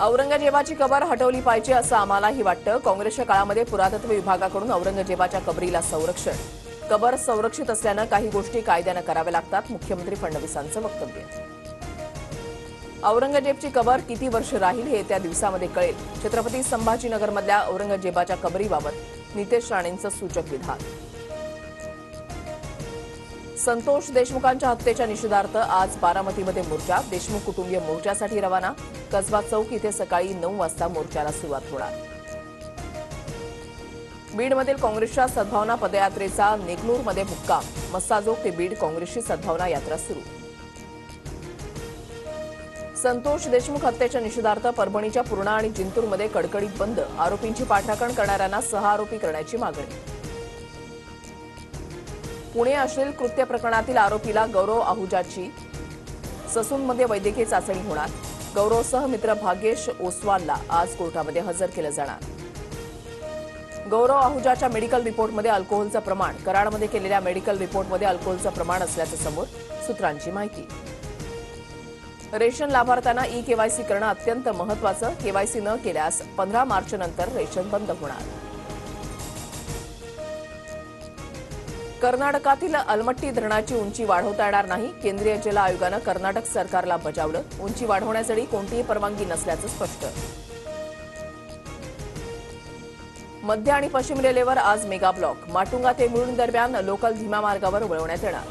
औरंगजेबाची कबर हटवली पाहिजे असं आम्हालाही वाटतं. काँग्रेसच्या काळामध्ये पुरातत्व विभागाकडून औरंगजेबाच्या कबरीला संरक्षण. कबर संरक्षित असल्यानं काही गोष्टी कायद्यानं कराव्या लागतात. मुख्यमंत्री फडणवीसांचं वक्तव्य. औरंगजेबची कबर किती वर्ष राहील हे त्या दिवसामध्ये कळेल. छत्रपती संभाजीनगरमधल्या औरंगजेबाच्या कबरीबाबत नितेश राणेंचं सूचक विधान. संतोष देशमुखांच्या हत्येच्या निषेधार्थ आज बारामतीमध्ये मोर्चा. देशमुख कुटुंबीय मोर्चासाठी रवाना. कसबा चौक इथे सकाळी 9 वाजता मोर्चाला सुरुवात होणार. बीडमधील काँग्रेसच्या सद्भावना पदयात्रेचा नेकनूरमध्ये मुक्काम. मस्साजोग ते बीड काँग्रेसची सद्भावना यात्रा सुरू. संतोष देशमुख हत्येच्या निषेधार्थ परभणीच्या पूर्णा आणि जिंतूरमध्ये कडकडीत बंद. आरोपींची पाठराखण करणाऱ्यांना 6 आरोपी करण्याची मागणी. पुणे अश्लील कृत्य प्रकरणातील आरोपीला गौरव आहुजाची ससूनमध्ये वैद्यकीय चाचणी होणार. गौरवसह मित्र भाग्येश ओसवालला आज कोर्टामध्ये हजर केलं जाणार. गौरव आहुजाच्या मेडिकल रिपोर्टमध्ये अल्कोहोलचं प्रमाण. कराडमध्ये केलेल्या मेडिकल रिपोर्टमध्ये अल्कोहोलचं प्रमाण असल्याचं समोर. सूत्रांची माहिती. रेशन लाभार्थ्यांना ई-केवायसी करणं अत्यंत महत्त्वाचं. केवायसी न केल्यास 15 मार्चनंतर रेशन बंद होणार. कर्नाटकातील अलमट्टी धरणाची उंची वाढवता येणार नाही. केंद्रीय जल आयोगानं कर्नाटक सरकारला बजावलं. उंची वाढवण्यासाठी कोणतीही परवानगी नसल्याचं स्पष्ट. मध्य आणि पश्चिम रेल्वेवर आज मेगा ब्लॉक. माटुंगा ते मुलुंड दरम्यान लोकल धीम्या मार्गावर वळवण्यात येणार.